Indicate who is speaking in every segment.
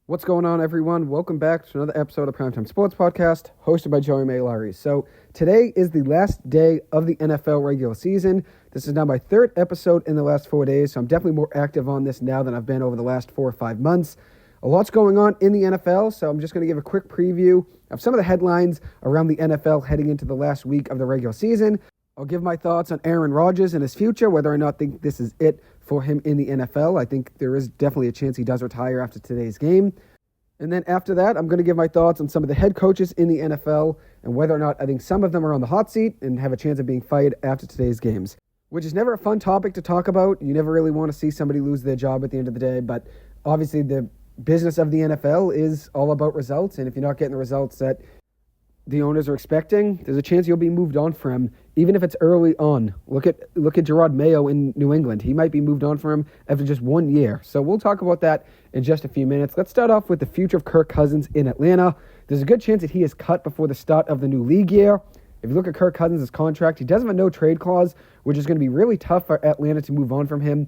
Speaker 1: What's going on, everyone? Welcome back to another episode of Primetime Sports Podcast, hosted by Joey Mayo. So today is the last day of the NFL regular season. This is now my third episode in the last 4 days, so I'm definitely more active on this now than I've been over the last 4 or 5 months. A lot's going on in the NFL, so I'm just going to give a quick preview of some of the headlines around the NFL heading into the last week of the regular season. I'll give my thoughts on Aaron Rodgers and his future, whether or not I think this is it for him in the NFL. I think there is definitely a chance he does retire after today's game. And then after that, I'm going to give my thoughts on some of the head coaches in the NFL and whether or not I think some of them are on the hot seat and have a chance of being fired after today's games, which is never a fun topic to talk about. You never really want to see somebody lose their job at the end of the day, but obviously the business of the NFL is all about results, and if you're not getting the results that the owners are expecting, there's a chance you'll be moved on from, even if it's early on. Look at Jerod Mayo in New England. He might be moved on from him after just 1 year. So we'll talk about that in just a few minutes. Let's start off with the future of Kirk Cousins in Atlanta. There's a good chance that he is cut before the start of the new league year. If you look at Kirk Cousins' contract, he does have a no-trade clause, which is going to be really tough for Atlanta to move on from him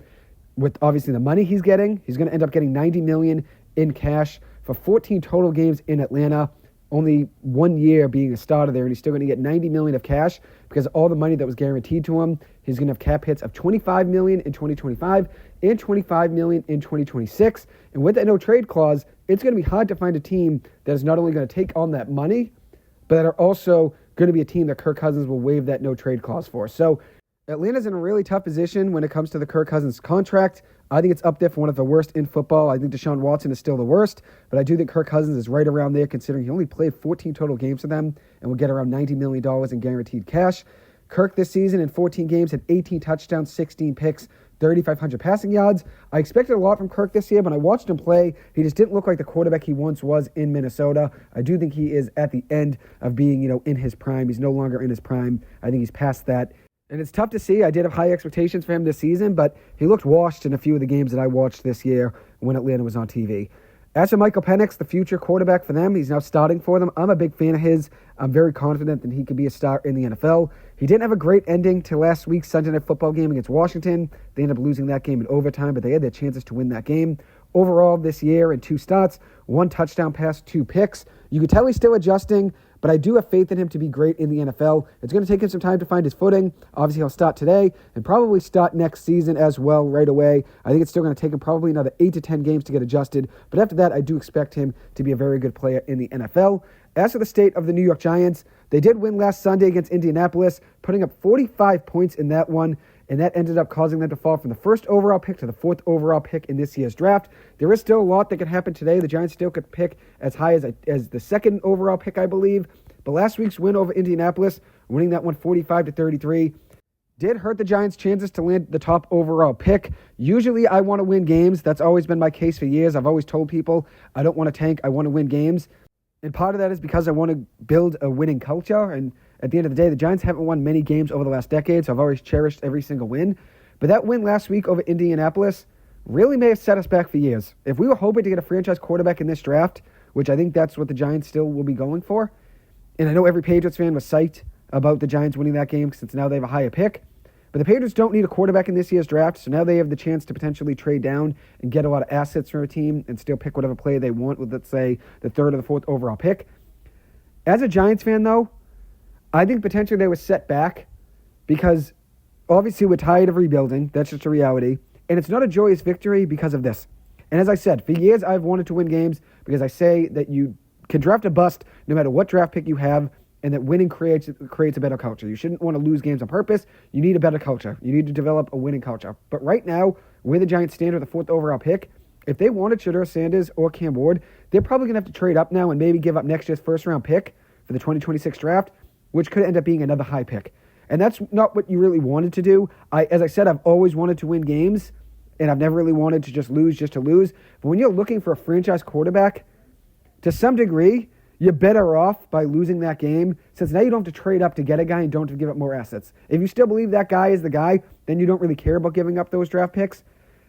Speaker 1: with obviously the money he's getting. He's going to end up getting $90 million in cash for 14 total games in Atlanta. Only 1 year being a starter there, and he's still going to get $90 million of cash because all the money that was guaranteed to him. He's going to have cap hits of $25 million in 2025 and $25 million in 2026. And with that no trade clause, it's going to be hard to find a team that is not only going to take on that money, but that are also going to be a team that Kirk Cousins will waive that no trade clause for. So Atlanta's in a really tough position when it comes to the Kirk Cousins contract. I think it's up there for one of the worst in football. I think Deshaun Watson is still the worst, but I do think Kirk Cousins is right around there considering he only played 14 total games for them and will get around $90 million in guaranteed cash. Kirk this season in 14 games had 18 touchdowns, 16 picks, 3,500 passing yards. I expected a lot from Kirk this year, but I watched him play. He just didn't look like the quarterback he once was in Minnesota. I do think he is at the end of being, in his prime. He's no longer in his prime. I think he's past that. And it's tough to see. I did have high expectations for him this season, but he looked washed in a few of the games that I watched this year when Atlanta was on TV. As for Michael Penix, the future quarterback for them, he's now starting for them. I'm a big fan of his. I'm very confident that he could be a star in the NFL. He didn't have a great ending to last week's Sunday Night Football game against Washington. They ended up losing that game in overtime, but they had their chances to win that game. Overall this year in 2 starts, 1 touchdown pass, 2 picks. You could tell he's still adjusting, but I do have faith in him to be great in the NFL. It's going to take him some time to find his footing. Obviously, he'll start today and probably start next season as well right away. I think it's still going to take him probably another 8 to 10 games to get adjusted. But after that, I do expect him to be a very good player in the NFL. As for the state of the New York Giants, they did win last Sunday against Indianapolis, putting up 45 points in that one, and that ended up causing them to fall from the 1st overall pick to the 4th overall pick in this year's draft. There is still a lot that could happen today. The Giants still could pick as high as the 2nd overall pick, I believe. But last week's win over Indianapolis, winning that one 45-33, did hurt the Giants' chances to land the top overall pick. Usually I want to win games. That's always been my case for years. I've always told people I don't want to tank. I want to win games. And part of that is because I want to build a winning culture. And at the end of the day, the Giants haven't won many games over the last decade, so I've always cherished every single win. But that win last week over Indianapolis really may have set us back for years. If we were hoping to get a franchise quarterback in this draft, which I think that's what the Giants still will be going for, and I know every Patriots fan was psyched about the Giants winning that game since now they have a higher pick. But the Patriots don't need a quarterback in this year's draft, so now they have the chance to potentially trade down and get a lot of assets from a team and still pick whatever player they want with, let's say, the 3rd or the 4th overall pick. As a Giants fan, though, I think potentially they were set back because obviously we're tired of rebuilding. That's just a reality. And it's not a joyous victory because of this. And as I said, for years I've wanted to win games because I say that you can draft a bust no matter what draft pick you have, and that winning creates a better culture. You shouldn't want to lose games on purpose. You need a better culture. You need to develop a winning culture. But right now, where the Giants stand with the 4th overall pick, if they wanted Shedeur Sanders or Cam Ward, they're probably going to have to trade up now and maybe give up next year's 1st-round pick for the 2026 draft, which could end up being another high pick. And that's not what you really wanted to do. As I said, I've always wanted to win games, and I've never really wanted to just lose just to lose. But when you're looking for a franchise quarterback, to some degree, you're better off by losing that game since now you don't have to trade up to get a guy and don't have to give up more assets. If you still believe that guy is the guy, then you don't really care about giving up those draft picks.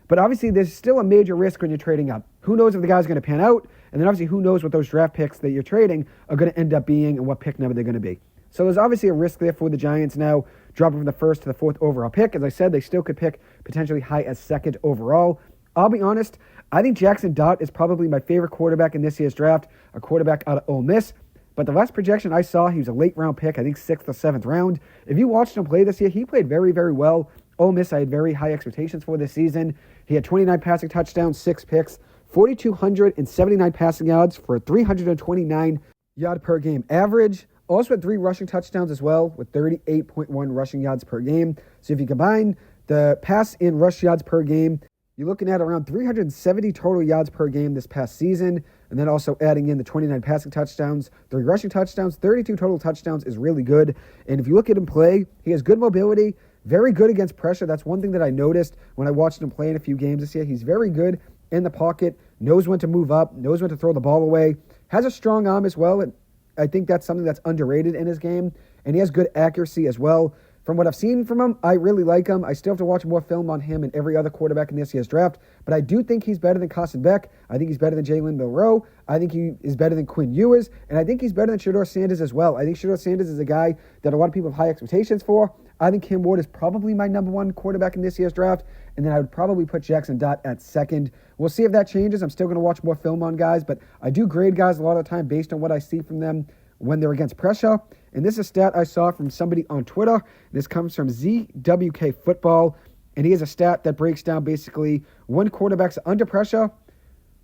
Speaker 1: But obviously, there's still a major risk when you're trading up. Who knows if the guy's going to pan out? And then obviously, who knows what those draft picks that you're trading are going to end up being and what pick number they're going to be. So there's obviously a risk there for the Giants now, dropping from the 1st to the 4th overall pick. As I said, they still could pick potentially high as 2nd overall. I'll be honest, I think Jaxson Dart is probably my favorite quarterback in this year's draft, a quarterback out of Ole Miss. But the last projection I saw, he was a late-round pick, I think 6th or 7th round. If you watched him play this year, he played very, very well. Ole Miss, I had very high expectations for this season. He had 29 passing touchdowns, 6 picks, 4,279 passing yards for a 329 yard per game average. Also had 3 rushing touchdowns as well, with 38.1 rushing yards per game. So if you combine the pass and rush yards per game, you're looking at around 370 total yards per game this past season. And then also adding in the 29 passing touchdowns, 3 rushing touchdowns, 32 total touchdowns is really good. And if you look at him play, he has good mobility, very good against pressure. That's one thing that I noticed when I watched him play in a few games this year. He's very good in the pocket, knows when to move up, knows when to throw the ball away, has a strong arm as well. And I think that's something that's underrated in his game. And he has good accuracy as well. From what I've seen from him, I really like him. I still have to watch more film on him and every other quarterback in this year's draft. But I do think he's better than Carson Beck. I think he's better than Jalen Milroe. I think he is better than Quinn Ewers. And I think he's better than Shedeur Sanders as well. I think Shedeur Sanders is a guy that a lot of people have high expectations for. I think Cam Ward is probably my number 1 quarterback in this year's draft. And then I would probably put Jaxson Dart at 2nd. We'll see if that changes. I'm still going to watch more film on guys. But I do grade guys a lot of the time based on what I see from them when they're against pressure. And this is a stat I saw from somebody on Twitter. This comes from ZWK Football. And he has a stat that breaks down basically when quarterbacks are under pressure,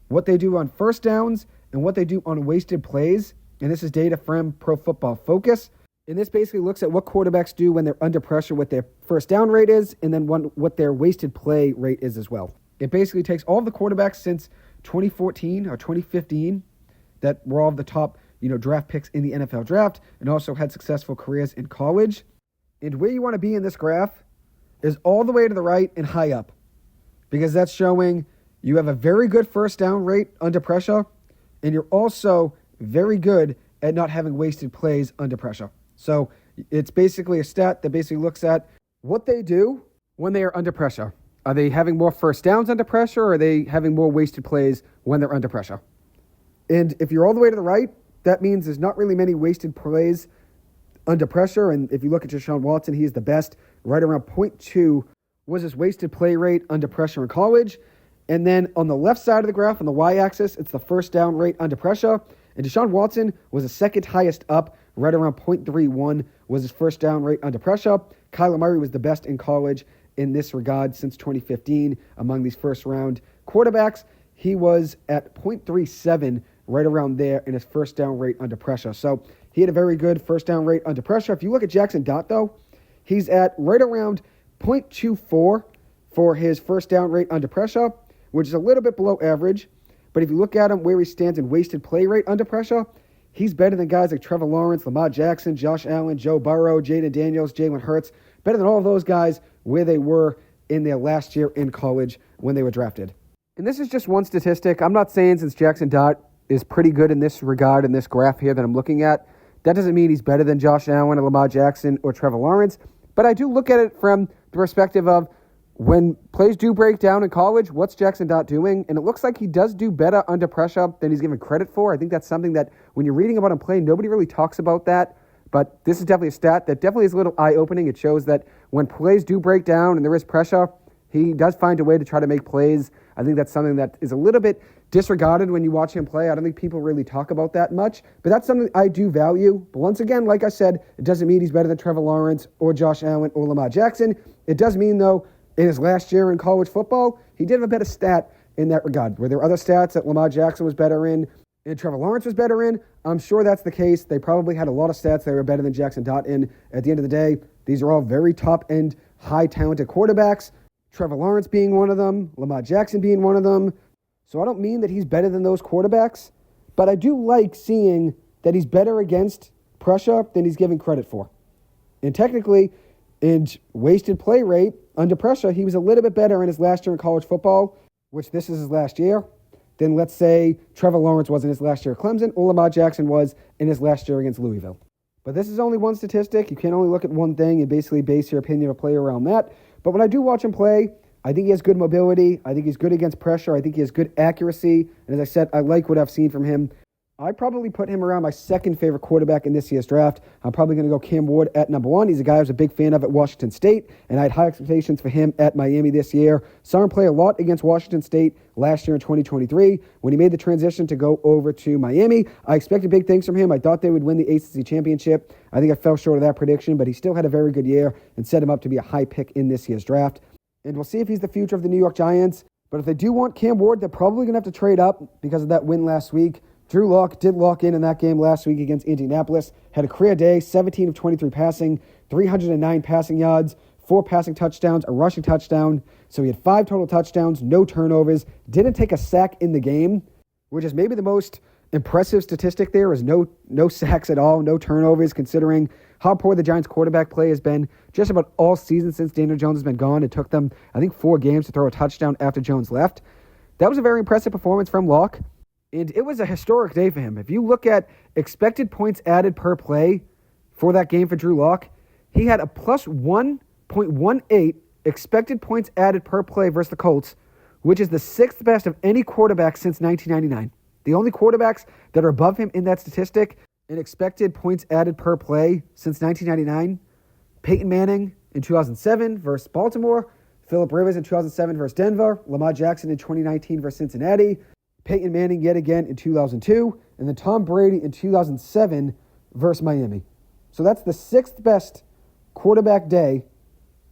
Speaker 1: what they do on first downs, and what they do on wasted plays. And this is data from Pro Football Focus. And this basically looks at what quarterbacks do when they're under pressure, what their first down rate is, and then what their wasted play rate is as well. It basically takes all of the quarterbacks since 2014 or 2015 that were all of the top draft picks in the NFL draft and also had successful careers in college. And where you want to be in this graph is all the way to the right and high up, because that's showing you have a very good first down rate under pressure, and you're also very good at not having wasted plays under pressure. So it's basically a stat that basically looks at what they do when they are under pressure. Are they having more first downs under pressure, or are they having more wasted plays when they're under pressure? And if you're all the way to the right, that means there's not really many wasted plays under pressure. And if you look at Deshaun Watson, he is the best. Right around 0.2 was his wasted play rate under pressure in college. And then on the left side of the graph, on the y-axis, it's the first down rate under pressure. And Deshaun Watson was the second highest up, right around 0.31 was his first down rate under pressure. Kyler Murray was the best in college in this regard since 2015 among these first-round quarterbacks. He was at 0.37 right around there in his first down rate under pressure. So he had a very good first down rate under pressure. If you look at Jaxson Dart, though, he's at right around 0.24 for his first down rate under pressure, which is a little bit below average. But if you look at him where he stands in wasted play rate under pressure, he's better than guys like Trevor Lawrence, Lamar Jackson, Josh Allen, Joe Burrow, Jaden Daniels, Jalen Hurts, better than all of those guys where they were in their last year in college when they were drafted. And this is just one statistic. I'm not saying since Jaxson Dart is pretty good in this regard, in this graph here that I'm looking at, that doesn't mean he's better than Josh Allen or Lamar Jackson or Trevor Lawrence. But I do look at it from the perspective of when plays do break down in college, what's Jaxson Dart doing? And it looks like he does do better under pressure than he's given credit for. I think that's something that when you're reading about him playing, nobody really talks about that. But this is definitely a stat that definitely is a little eye-opening. It shows that when plays do break down and there is pressure, he does find a way to try to make plays. I think that's something that is a little bit disregarded when you watch him play. I don't think people really talk about that much, but that's something I do value. But once again, like I said, it doesn't mean he's better than Trevor Lawrence or Josh Allen or Lamar Jackson. It does mean, though, in his last year in college football, he did have a better stat in that regard. Were there other stats that Lamar Jackson was better in and Trevor Lawrence was better in? I'm sure that's the case. They probably had a lot of stats they were better than Jaxson Dart in. At the end of the day, these are all very top-end, high-talented quarterbacks. Trevor Lawrence being one of them, Lamar Jackson being one of them. So I don't mean that he's better than those quarterbacks, but I do like seeing that he's better against pressure than he's given credit for. And technically, in wasted play rate under pressure, he was a little bit better in his last year in college football, which this is his last year, than let's say Trevor Lawrence was in his last year at Clemson or Lamar Jackson was in his last year against Louisville. But this is only one statistic. You can't only look at one thing and basically base your opinion of a player around that. But when I do watch him play, I think he has good mobility. I think he's good against pressure. I think he has good accuracy. And as I said, I like what I've seen from him I probably put him around my second favorite quarterback in this year's draft. I'm probably going to go Cam Ward at number 1. He's a guy I was a big fan of at Washington State, and I had high expectations for him at Miami this year. Saw him play a lot against Washington State last year in 2023. When he made the transition to go over to Miami, I expected big things from him. I thought they would win the ACC championship. I think I fell short of that prediction, but he still had a very good year and set him up to be a high pick in this year's draft. And we'll see if he's the future of the New York Giants. But if they do want Cam Ward, they're probably going to have to trade up because of that win last week. Drew Lock did lock in that game last week against Indianapolis. Had a career day, 17 of 23 passing, 309 passing yards, 4 passing touchdowns, a rushing touchdown. So he had 5 total touchdowns, no turnovers, didn't take a sack in the game, which is maybe the most impressive statistic there is no sacks at all, no turnovers, considering how poor the Giants quarterback play has been just about all season since Daniel Jones has been gone. It took them, I think, 4 games to throw a touchdown after Jones left. That was a very impressive performance from Lock. And it was a historic day for him. If you look at expected points added per play for that game for Drew Lock, he had a plus 1.18 expected points added per play versus the Colts, which is the 6th best of any quarterback since 1999. The only quarterbacks that are above him in that statistic in expected points added per play since 1999, Peyton Manning in 2007 versus Baltimore, Phillip Rivers in 2007 versus Denver, Lamar Jackson in 2019 versus Cincinnati, Peyton Manning yet again in 2002, and then Tom Brady in 2007 versus Miami. So that's the 6th best quarterback day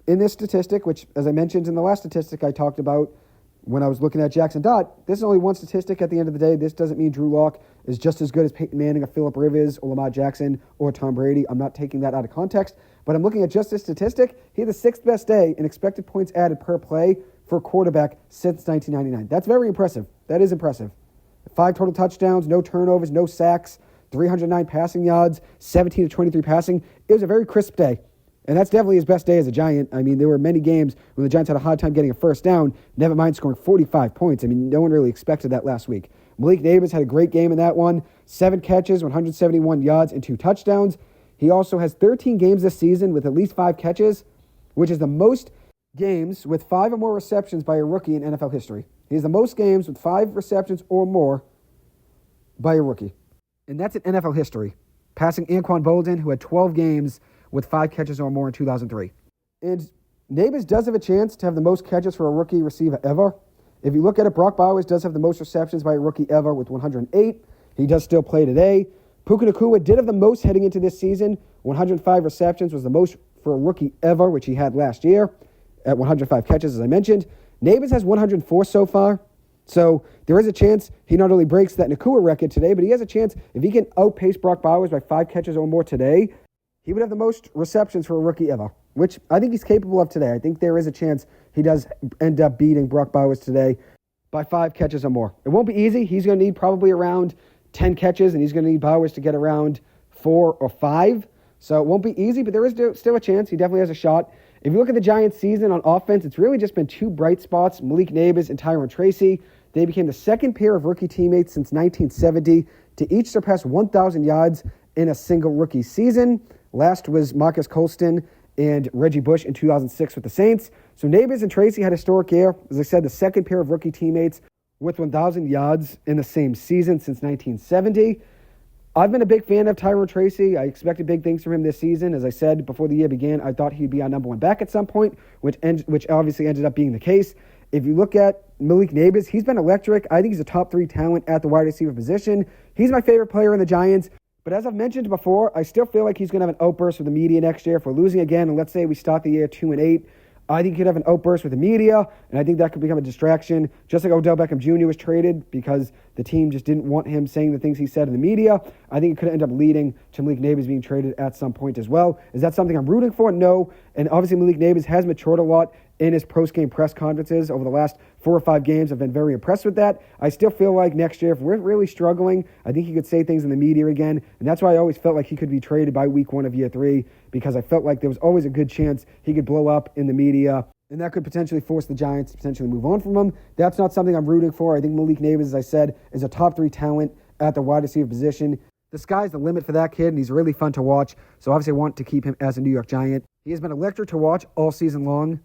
Speaker 1: in this statistic, which, as I mentioned in the last statistic I talked about when I was looking at Jaxson Dart, this is only one statistic at the end of the day. This doesn't mean Drew Lock is just as good as Peyton Manning or Phillip Rivers or Lamar Jackson or Tom Brady. I'm not taking that out of context, but I'm looking at just this statistic. He had the 6th best day in expected points added per play for a quarterback since 1999. That's very impressive. That is impressive. 5 total touchdowns, no turnovers, no sacks, 309 passing yards, 17 of 23 passing. It was a very crisp day. And that's definitely his best day as a Giant. I mean, there were many games when the Giants had a hard time getting a first down, never mind scoring 45 points. I mean, no one really expected that last week. Malik Nabers had a great game in that one. 7 catches, 171 yards, and 2 touchdowns. He also has 13 games this season with at least 5 catches, which is the most games with 5 or more receptions by a rookie in NFL history. He has the most games with 5 receptions or more by a rookie. And that's in NFL history, passing Anquan Boldin, who had 12 games with 5 catches or more in 2003. And Nabers does have a chance to have the most catches for a rookie receiver ever. If you look at it, Brock Bowers does have the most receptions by a rookie ever with 108. He does still play today. Puka Nacua did have the most heading into this season. 105 receptions was the most for a rookie ever, which he had last year at 105 catches, as I mentioned. Nabers has 104 so far. So there is a chance he not only breaks that Nacua record today, but he has a chance if he can outpace Brock Bowers by 5 catches or more today, he would have the most receptions for a rookie ever, which I think he's capable of today. I think there is a chance he does end up beating Brock Bowers today by 5 catches or more. It won't be easy. He's going to need probably around 10 catches, and he's going to need Bowers to get around 4 or 5. So it won't be easy, but there is still a chance. He definitely has a shot. If you look at the Giants' season on offense, it's really just been 2 bright spots, Malik Nabers and Tyrone Tracy. They became the second pair of rookie teammates since 1970 to each surpass 1,000 yards in a single rookie season. Last was Marcus Colston and Reggie Bush in 2006 with the Saints. So Nabers and Tracy had a historic year. As I said, the second pair of rookie teammates with 1,000 yards in the same season since 1970. I've been a big fan of Tyrone Tracy. I expected big things from him this season. As I said before the year began, I thought he'd be our number 1 back at some point, which obviously ended up being the case. If you look at Malik Nabers, he's been electric. I think he's a top 3 talent at the wide receiver position. He's my favorite player in the Giants. But as I've mentioned before, I still feel like he's going to have an outburst with the media next year. If we're losing again, and let's say we start the year 2-8, I think he could have an outburst with the media, and I think that could become a distraction. Just like Odell Beckham Jr. was traded because the team just didn't want him saying the things he said in the media, I think it could end up leading to Malik Nabers being traded at some point as well. Is that something I'm rooting for? No. And obviously Malik Nabers has matured a lot in his post-game press conferences over the last 4 or 5 games. I've been very impressed with that. I still feel like next year, if we're really struggling, I think he could say things in the media again. And that's why I always felt like he could be traded by week 1 of year 3, because I felt like there was always a good chance he could blow up in the media. And that could potentially force the Giants to potentially move on from him. That's not something I'm rooting for. I think Malik Nabers, as I said, is a top 3 talent at the wide receiver position. The sky's the limit for that kid, and he's really fun to watch. So obviously I want to keep him as a New York Giant. He has been electric to watch all season long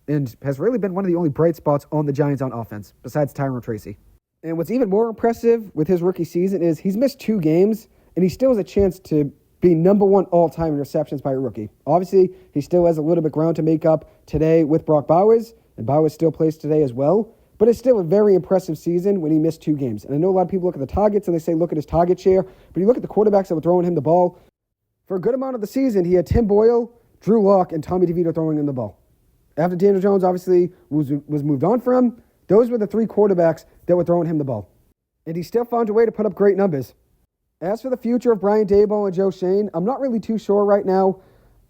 Speaker 1: and has really been one of the only bright spots on the Giants on offense, besides Tyrone Tracy. And what's even more impressive with his rookie season is he's missed 2 games, and he still has a chance to be number 1 all-time in receptions by a rookie. Obviously, he still has a little bit ground to make up today with Brock Bowers, and Bowers still plays today as well. But it's still a very impressive season when he missed 2 games. And I know a lot of people look at the targets and they say, look at his target share. But you look at the quarterbacks that were throwing him the ball. For a good amount of the season, he had Tim Boyle, Drew Lock, and Tommy DeVito throwing him the ball. After Daniel Jones obviously was moved on from him, those were the 3 quarterbacks that were throwing him the ball. And he still found a way to put up great numbers. As for the future of Brian Daboll and Joe Schoen, I'm not really too sure right now.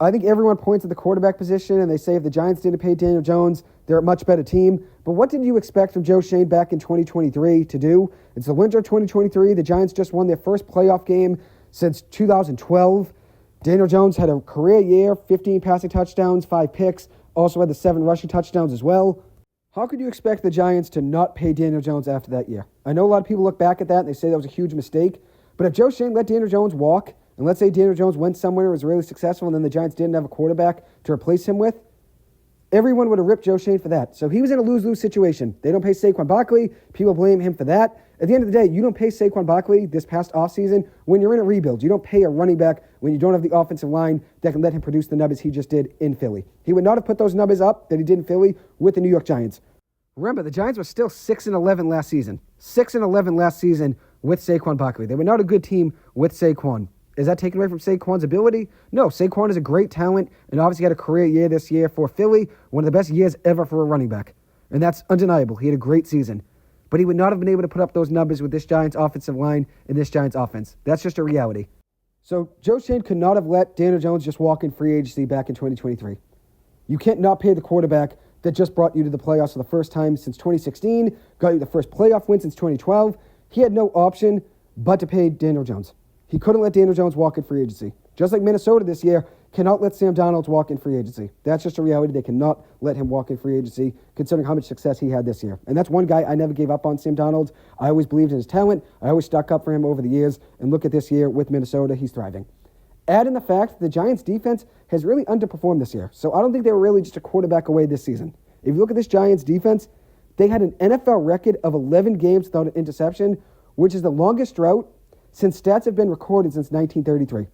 Speaker 1: I think everyone points at the quarterback position, and they say if the Giants didn't pay Daniel Jones, they're a much better team. But what did you expect from Joe Schoen back in 2023 to do? It's the winter of 2023. The Giants just won their first playoff game since 2012. Daniel Jones had a career year, 15 passing touchdowns, 5 picks, also had the 7 rushing touchdowns as well. How could you expect the Giants to not pay Daniel Jones after that year? I know a lot of people look back at that and they say that was a huge mistake. But if Joe Schoen let Daniel Jones walk, and let's say Daniel Jones went somewhere and was really successful, and then the Giants didn't have a quarterback to replace him with, everyone would have ripped Joe Schoen for that. So he was in a lose-lose situation. They don't pay Saquon Barkley. People blame him for that. At the end of the day, you don't pay Saquon Barkley this past offseason when you're in a rebuild. You don't pay a running back when you don't have the offensive line that can let him produce the numbers he just did in Philly. He would not have put those numbers up that he did in Philly with the New York Giants. Remember, the Giants were still 6-11 last season. 6-11 last season with Saquon Barkley. They were not a good team with Saquon. Is that taken away from Saquon's ability? No, Saquon is a great talent and obviously had a career year this year for Philly, one of the best years ever for a running back. And that's undeniable. He had a great season. But he would not have been able to put up those numbers with this Giants offensive line and this Giants offense. That's just a reality. So Joe Schoen could not have let Daniel Jones just walk in free agency back in 2023. You can't not pay the quarterback that just brought you to the playoffs for the first time since 2016, got you the first playoff win since 2012. He had no option but to pay Daniel Jones. He couldn't let Daniel Jones walk in free agency. Just like Minnesota this year cannot let Sam Darnold walk in free agency. That's just a reality. They cannot let him walk in free agency, considering how much success he had this year. And that's one guy I never gave up on, Sam Darnold. I always believed in his talent. I always stuck up for him over the years. And look at this year with Minnesota, he's thriving. Add in the fact that the Giants' defense has really underperformed this year. So I don't think they were really just a quarterback away this season. If you look at this Giants' defense, they had an NFL record of 11 games without an interception, which is the longest drought since stats have been recorded since 1933.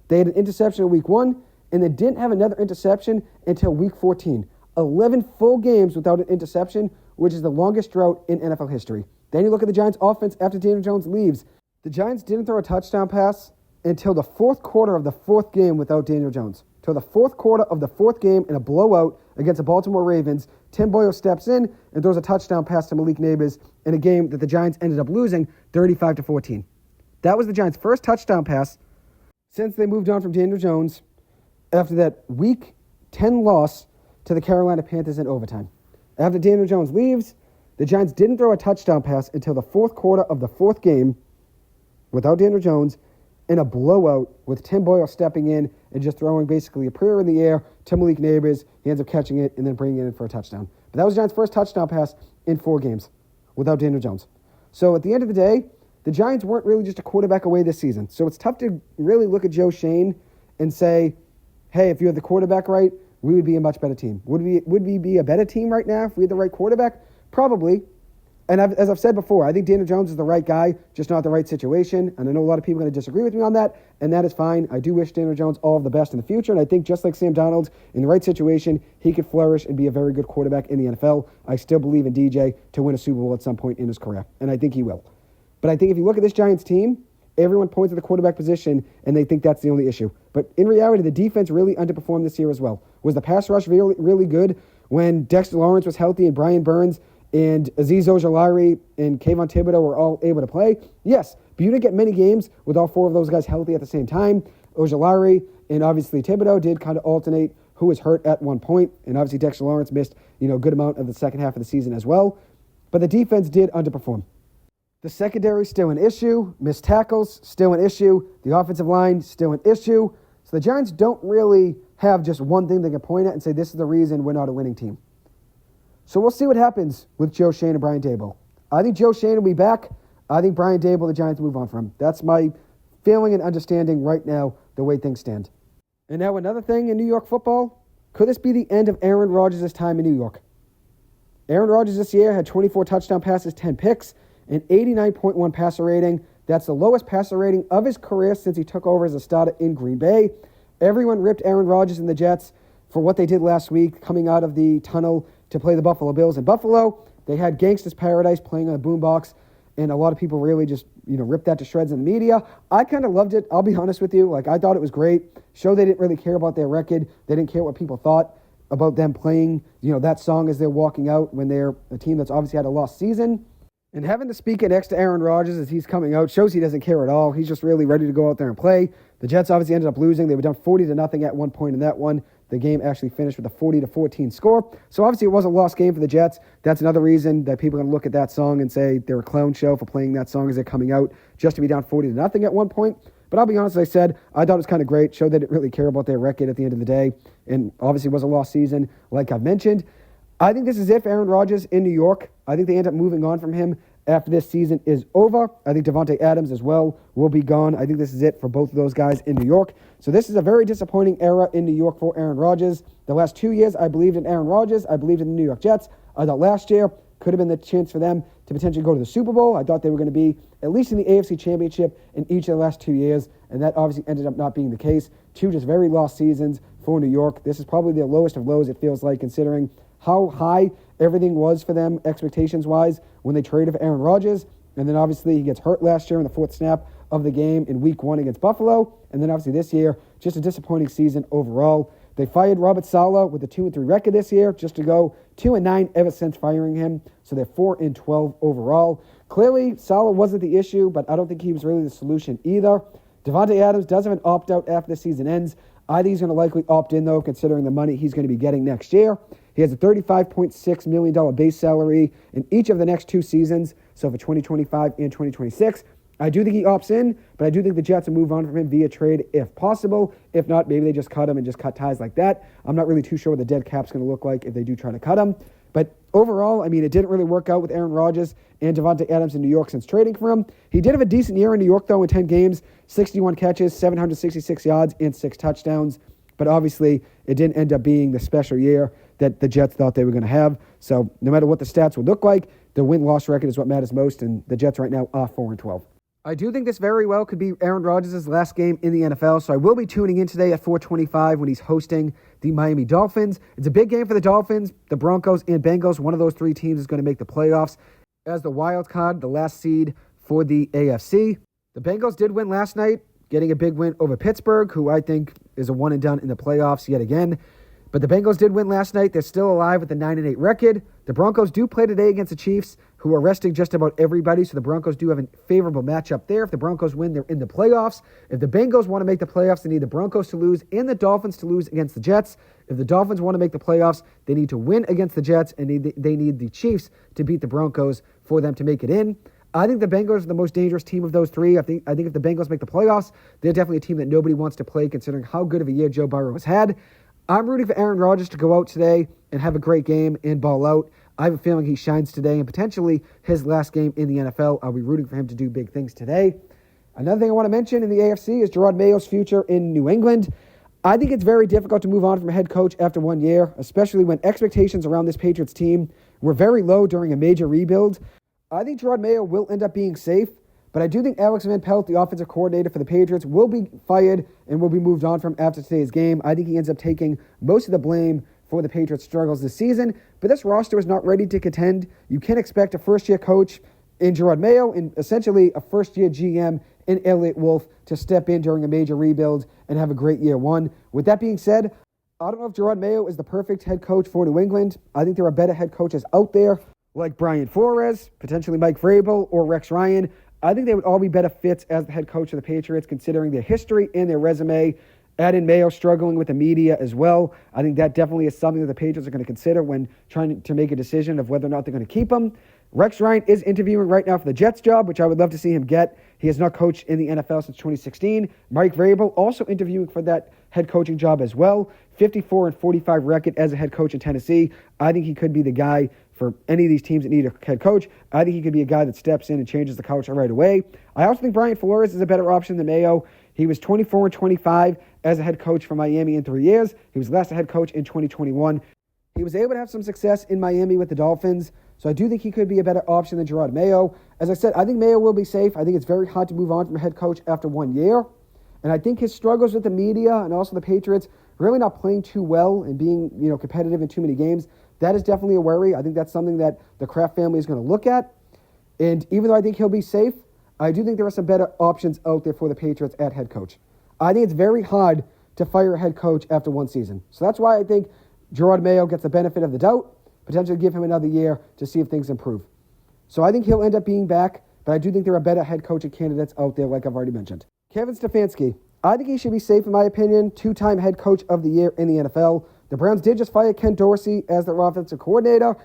Speaker 1: They had an interception in week 1, and they didn't have another interception until week 14. 11 full games without an interception, which is the longest drought in NFL history. Then you look at the Giants' offense after Daniel Jones leaves. The Giants didn't throw a touchdown pass until the 4th quarter of the 4th game without Daniel Jones. Till the 4th quarter of the 4th game in a blowout against the Baltimore Ravens, Tim Boyle steps in and throws a touchdown pass to Malik Nabers in a game that the Giants ended up losing 35-14. That was the Giants' first touchdown pass since they moved on from Daniel Jones after that Week 10 loss to the Carolina Panthers in overtime. After Daniel Jones leaves, the Giants didn't throw a touchdown pass until the 4th quarter of the 4th game without Daniel Jones in a blowout with Tim Boyle stepping in and just throwing basically a prayer in the air to Malik Nabers. He ends up catching it and then bringing it in for a touchdown. But that was the Giants' first touchdown pass in 4 games without Daniel Jones. So at the end of the day, the Giants weren't really just a quarterback away this season. So it's tough to really look at Joe Schoen and say, hey, if you had the quarterback right, we would be a much better team. Would we be a better team right now if we had the right quarterback? Probably. And as I've said before, I think Daniel Jones is the right guy, just not the right situation. And I know a lot of people are going to disagree with me on that, and that is fine. I do wish Daniel Jones all of the best in the future, and I think just like Sam Darnold, in the right situation, he could flourish and be a very good quarterback in the NFL. I still believe in DJ to win a Super Bowl at some point in his career, and I think he will. But I think if you look at this Giants team, everyone points at the quarterback position, and they think that's the only issue. But in reality, the defense really underperformed this year as well. Was the pass rush really, really good when Dexter Lawrence was healthy and Brian Burns and Azeez Ojulari and Kayvon Thibodeau were all able to play? Yes, but you didn't get many games with all 4 of those guys healthy at the same time. Ojulari and obviously Thibodeau did kind of alternate who was hurt at one point, and obviously Dexter Lawrence missed a good amount of the second half of the season as well. But the defense did underperform. The secondary still an issue. Missed tackles still an issue. The offensive line still an issue. So the Giants don't really have just one thing they can point at and say this is the reason we're not a winning team. So we'll see what happens with Joe Schoen and Brian Daboll. I think Joe Schoen will be back. I think Brian Daboll, the Giants, move on from him. That's my feeling and understanding right now, the way things stand. And now another thing in New York football. Could this be the end of Aaron Rodgers' time in New York? Aaron Rodgers this year had 24 touchdown passes, 10 picks, an 89.1 passer rating. That's the lowest passer rating of his career since he took over as a starter in Green Bay. Everyone ripped Aaron Rodgers and the Jets for what they did last week, coming out of the tunnel to play the Buffalo Bills in Buffalo. They had Gangsta's Paradise playing on a boombox, and a lot of people really just, ripped that to shreds in the media. I kind of loved it. I'll be honest with you. I thought it was great. Show they didn't really care about their record. They didn't care what people thought about them playing, that song as they're walking out when they're a team that's obviously had a lost season. And having the speaker next to Aaron Rodgers as he's coming out shows he doesn't care at all. He's just really ready to go out there and play. The Jets obviously ended up losing. They were down 40-0 at one point in that one. The game actually finished with a 40-14 score. So obviously it was a lost game for the Jets. That's another reason that people are going to look at that song and say they're a clown show for playing that song as they're coming out just to be down 40-0 at one point. But I'll be honest, as I said, I thought it was kind of great. Showed they didn't really care about their record at the end of the day. And obviously it was a lost season, like I've mentioned. I think this is it for Aaron Rodgers in New York. I think they end up moving on from him after this season is over. I think Davante Adams as well will be gone. I think this is it for both of those guys in New York. So this is a very disappointing era in New York for Aaron Rodgers. The last 2 years, I believed in Aaron Rodgers. I believed in the New York Jets. I thought last year could have been the chance for them to potentially go to the Super Bowl. I thought they were going to be at least in the AFC Championship in each of the last 2 years, and that obviously ended up not being the case. 2 just very lost seasons for New York. This is probably the lowest of lows, it feels like, considering how high everything was for them expectations-wise when they traded for Aaron Rodgers. And then obviously he gets hurt last year in the fourth snap of the game in week 1 against Buffalo. And then obviously this year, just a disappointing season overall. They fired Robert Saleh with a 2-3 record this year, just to go 2-9 ever since firing him. So they're 4-12 overall. Clearly, Saleh wasn't the issue, but I don't think he was really the solution either. Davante Adams does have an opt-out after the season ends. I think he's going to likely opt in, though, considering the money he's going to be getting next year. He has a $35.6 million base salary in each of the next 2 seasons, so for 2025 and 2026. I do think he opts in, but I do think the Jets will move on from him via trade if possible. If not, maybe they just cut him and just cut ties like that. I'm not really too sure what the dead cap's going to look like if they do try to cut him. But overall, it didn't really work out with Aaron Rodgers and Davante Adams in New York since trading for him. He did have a decent year in New York, though, in 10 games, 61 catches, 766 yards, and 6 touchdowns. But obviously, it didn't end up being the special year that the Jets thought they were going to have. So no matter what the stats would look like, the win-loss record is what matters most, and the Jets right now are 4-12. I do think this very well could be Aaron Rodgers' last game in the NFL, so I will be tuning in today at 4:25 when he's hosting the Miami Dolphins. It's a big game for the Dolphins, the Broncos, and Bengals. One of those 3 teams is going to make the playoffs as the wild card, the last seed for the AFC. The Bengals did win last night, getting a big win over Pittsburgh, who I think is a one-and-done in the playoffs yet again. But the Bengals did win last night. They're still alive with a 9-8 record. The Broncos do play today against the Chiefs, who are resting just about everybody, so the Broncos do have a favorable matchup there. If the Broncos win, they're in the playoffs. If the Bengals want to make the playoffs, they need the Broncos to lose and the Dolphins to lose against the Jets. If the Dolphins want to make the playoffs, they need to win against the Jets, and they need the Chiefs to beat the Broncos for them to make it in. I think the Bengals are the most dangerous team of those 3. I think if the Bengals make the playoffs, they're definitely a team that nobody wants to play considering how good of a year Joe Burrow has had. I'm rooting for Aaron Rodgers to go out today and have a great game and ball out. I have a feeling he shines today and potentially his last game in the NFL. I'll be rooting for him to do big things today. Another thing I want to mention in the AFC is Jerod Mayo's future in New England. I think it's very difficult to move on from a head coach after 1 year, especially when expectations around this Patriots team were very low during a major rebuild. I think Jerod Mayo will end up being safe, but I do think Alex Van Pelt, the offensive coordinator for the Patriots, will be fired and will be moved on from after today's game. I think he ends up taking most of the blame for the Patriots' struggles this season, but this roster is not ready to contend. You can't expect a first-year coach in Jerod Mayo and essentially a first-year GM in Elliott Wolf to step in during a major rebuild and have a great year 1. With that being said, I don't know if Jerod Mayo is the perfect head coach for New England. I think there are better head coaches out there, like Brian Flores, potentially Mike Vrabel, or Rex Ryan. I think they would all be better fits as the head coach of the Patriots, considering their history and their resume. Add in Mayo struggling with the media as well. I think that definitely is something that the Patriots are going to consider when trying to make a decision of whether or not they're going to keep him. Rex Ryan is interviewing right now for the Jets job, which I would love to see him get. He has not coached in the NFL since 2016. Mike Vrabel also interviewing for that head coaching job as well. 54-45 record as a head coach in Tennessee. I think he could be the guy for any of these teams that need a head coach. I think he could be a guy that steps in and changes the culture right away. I also think Brian Flores is a better option than Mayo. He was 24-25 as a head coach for Miami in 3 years. He was last a head coach in 2021. He was able to have some success in Miami with the Dolphins, So I do think he could be a better option than Jerod Mayo. As I said, I think Mayo will be safe. I think it's very hard to move on from a head coach after 1 year. And I think his struggles with the media and also the Patriots really not playing too well and being, competitive in too many games, that is definitely a worry. I think that's something that the Kraft family is going to look at. And even though I think he'll be safe, I do think there are some better options out there for the Patriots at head coach. I think it's very hard to fire a head coach after one season. So that's why I think Jerod Mayo gets the benefit of the doubt, potentially give him another year to see if things improve. So I think he'll end up being back, but I do think there are better head coaching candidates out there, like I've already mentioned. Kevin Stefanski, I think he should be safe in my opinion, 2-time head coach of the year in the NFL. The Browns did just fire Ken Dorsey as their offensive coordinator.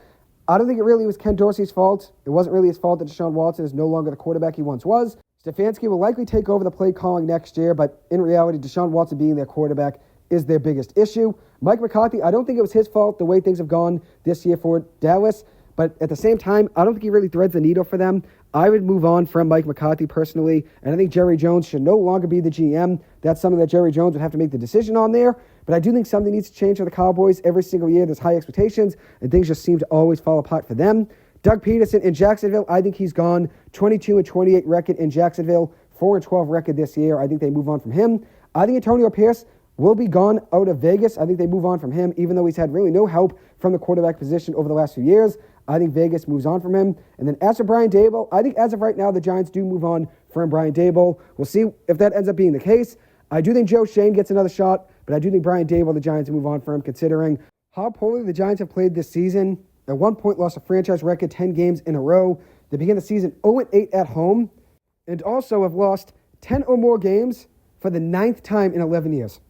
Speaker 1: I don't think it really was Ken Dorsey's fault. It wasn't really his fault that Deshaun Watson is no longer the quarterback he once was. Stefanski will likely take over the play calling next year, but in reality, Deshaun Watson being their quarterback is their biggest issue. Mike McCarthy, I don't think it was his fault the way things have gone this year for Dallas, but at the same time, I don't think he really threads the needle for them. I would move on from Mike McCarthy personally, and I think Jerry Jones should no longer be the GM. That's something that Jerry Jones would have to make the decision on there, but I do think something needs to change for the Cowboys. Every single year, there's high expectations, and things just seem to always fall apart for them. Doug Peterson in Jacksonville, I think he's gone. 22-28 record in Jacksonville, 4-12 record this year. I think they move on from him. I think Antonio Pierce will be gone out of Vegas. I think they move on from him, even though he's had really no help from the quarterback position over the last few years. I think Vegas moves on from him. And then as for Brian Daboll, I think as of right now, the Giants do move on from Brian Daboll. We'll see if that ends up being the case. I do think Joe Schoen gets another shot, but I do think Brian Daboll, the Giants move on from him, considering how poorly the Giants have played this season. At one point, lost a franchise record 10 games in a row. They began the season 0-8 at home, and also have lost 10 or more games for the 9th time in 11 years.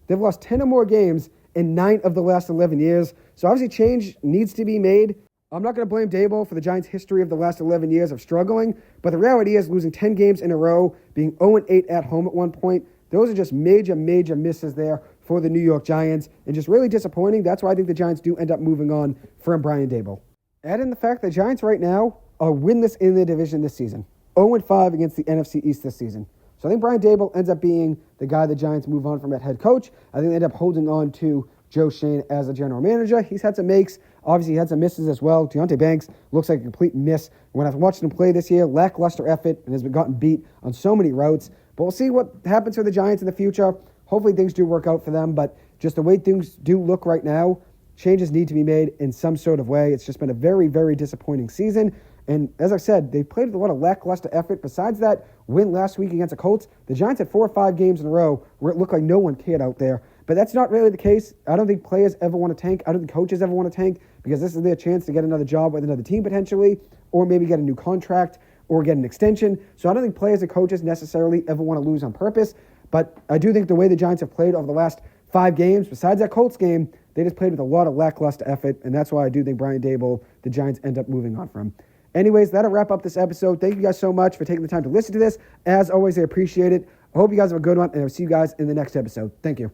Speaker 1: They've lost 10 or more games in 9 of the last 11 years. So obviously change needs to be made. I'm not going to blame Daboll for the Giants' history of the last 11 years of struggling, but the reality is losing 10 games in a row, being 0-8 at home at one point, those are just major, major misses there for the New York Giants, and just really disappointing. That's why I think the Giants do end up moving on from Brian Daboll. Add in the fact that the Giants right now are winless in their division this season. 0-5 against the NFC East this season. So I think Brian Daboll ends up being the guy the Giants move on from at head coach. I think they end up holding on to Joe Schoen as a general manager. He's had some makes. Obviously, he had some misses as well. Deontay Banks looks like a complete miss. When I've watched him play this year, lackluster effort and has been gotten beat on so many routes. But we'll see what happens for the Giants in the future. Hopefully things do work out for them, but just the way things do look right now, changes need to be made in some sort of way. It's just been a very, very disappointing season. And as I said, they played with a lot of lackluster effort. Besides that win last week against the Colts, the Giants had 4 or 5 games in a row where it looked like no one cared out there. But that's not really the case. I don't think players ever want to tank. I don't think coaches ever want to tank, because this is their chance to get another job with another team potentially, or maybe get a new contract or get an extension. So I don't think players and coaches necessarily ever want to lose on purpose. But I do think the way the Giants have played over the last 5 games, besides that Colts game, they just played with a lot of lackluster effort, and that's why I do think Brian Daboll, the Giants end up moving on from. Anyways, that'll wrap up this episode. Thank you guys so much for taking the time to listen to this. As always, I appreciate it. I hope you guys have a good one, and I'll see you guys in the next episode. Thank you.